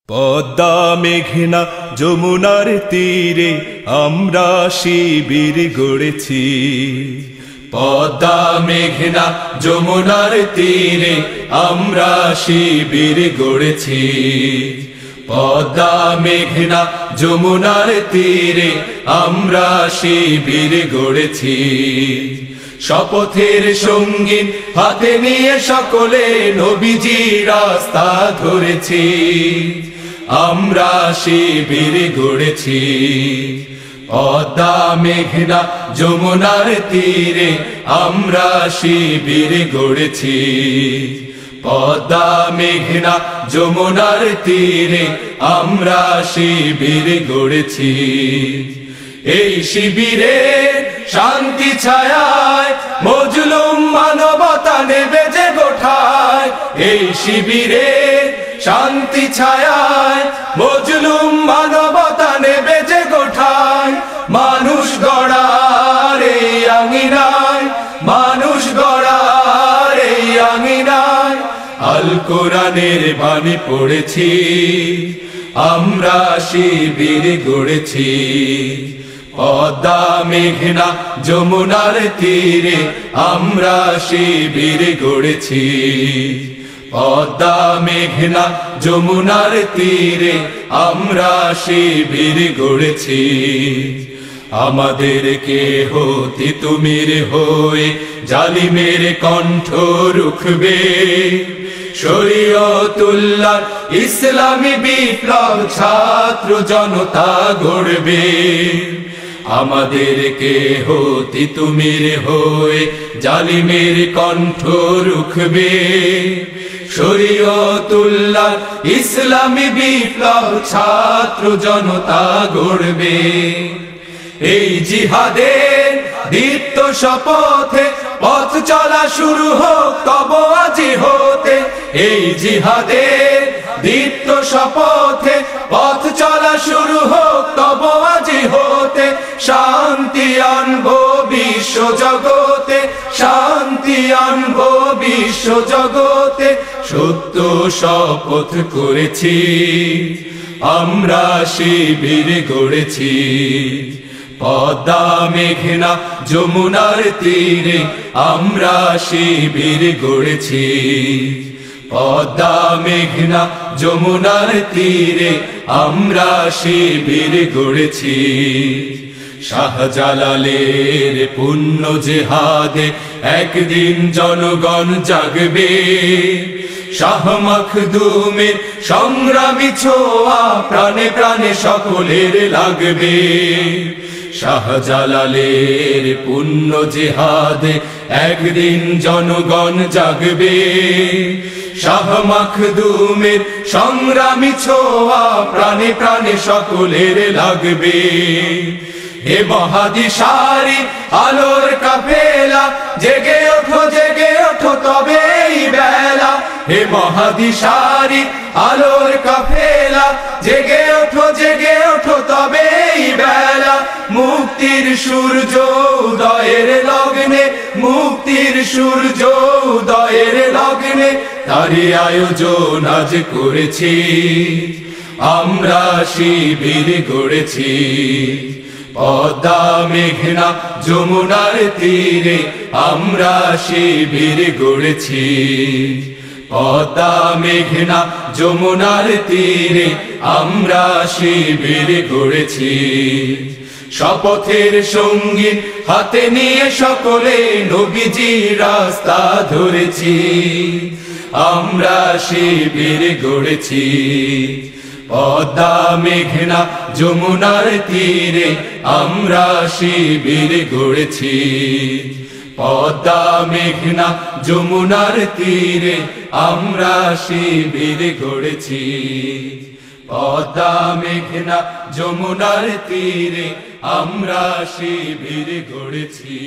পদ্মা মেঘনা যমুনার তীরে আমরা শিবির গড়েছি। পদ্মা মেঘনা যমুনার তীরে আমরা শিবির গড়েছি। পদ্মা মেঘনা যমুনার তীরে আমরা শিবির গড়েছি। শপথের সঙ্গীন হাতে নিয়ে সকলে নবীজি রাস্তা ধরেছি। আমরা শিবির গড়েছি। পদ্মা মেঘনা যমুনার তীরে আমরা শিবির গড়েছি। পদ্মা মেঘনা যমুনার তীরে আমরা শিবির গড়েছি। এই শিবিরে শান্তি ছায়ায় মজলুম মানবতা নেবে যে গোঠায়। এই শিবিরে শান্তি ছায়ায় মজলুম মানবতা নেবে যে গোঠায়। মানুষ গড়ার এই আঙিনায়, মানুষ গড়ার এই আঙিনায় আল কোরআনের বাণী পড়েছি। আমরা শিবির গড়েছি। পদ্মা মেঘনা যমুনার তীরে আমরা শিবির গড়েছি। পদ্মা মেঘনা যমুনার তীরে আমরা শিবির গড়েছি। আমাদেরকে হতে তুমির হয়ে জালিমের কণ্ঠ রুখবে। শরীয়তুল্লাহ ইসলামী বিপ্লব ছাত্র জনতা গড়বে। আমাদেরকে হতে তুমির হয়ে জালিমের কণ্ঠ রুখবে। শরীয়তুল্লাহ ইসলামী বিপ্লব ছাত্র জনতা গড়বে। এই জিহাদের দীপ্ত শপথে পথ চলা শুরু হোক তব আজি হতে। এই জিহাদের দীপ্ত শপথে পথ চলা শুরু হোক তব আজি হতে। শান্তি আনবো বিশ্ব জগতে, শান্তি আনবো বিশ্ব জগতে। সত্য শপথ করেছি, আমরা শিবির গড়েছি। পদ্মা মেঘনা যমুনার তীরে আমরা শিবির গড়েছি। পদ্মা মেঘনা যমুনার তীরে আমরা শিবির গড়েছি। শাহজালালের পুণ্য জিহাদে একদিন জনগণ জাগবে। শাহ মখদুমের সংগ্রামী ছোঁয়া প্রাণে প্রাণে সকলের লাগবে। শাহজালালের পুণ্য জিহাদে একদিন জনগণ জাগবে। শাহ মখদুমের সংগ্রামী ছোঁয়া প্রাণে প্রাণে সকলের লাগবে। হে মহাদিশারি আলোর কাফেলা জেগে ওঠো, জেগে ওঠো তবে এই বেলা। হে মহাদিশারি আলোর কাফেলা জেগে ওঠো, জেগে ওঠো তবে এই বেলা। মুক্তির সূর্য উদয়ের লগ্নে, মুক্তির সূর্য উদয়ের লগ্নে তারই আয়োজন আজ করেছি। আমরা শিবির গড়েছি। পদ্মা মেঘনা যমুনার তীরে আমরা শিবির গড়েছি। পদ্মা মেঘনা যমুনার তীরে আমরা শিবির গড়েছি। শপথের সঙ্গীন হাতে নিয়ে সকলে নবীজি রাস্তা ধরেছি। আমরা শিবির গড়েছি। পদ্মা মেঘনা যমুনার তীরে আমরা শিবির গড়েছি। পদ্মা মেঘনা যমুনার তীরে আমরা শিবির গড়েছি। পদ্মা মেঘনা যমুনার তীরে আমরা শিবির গড়েছি।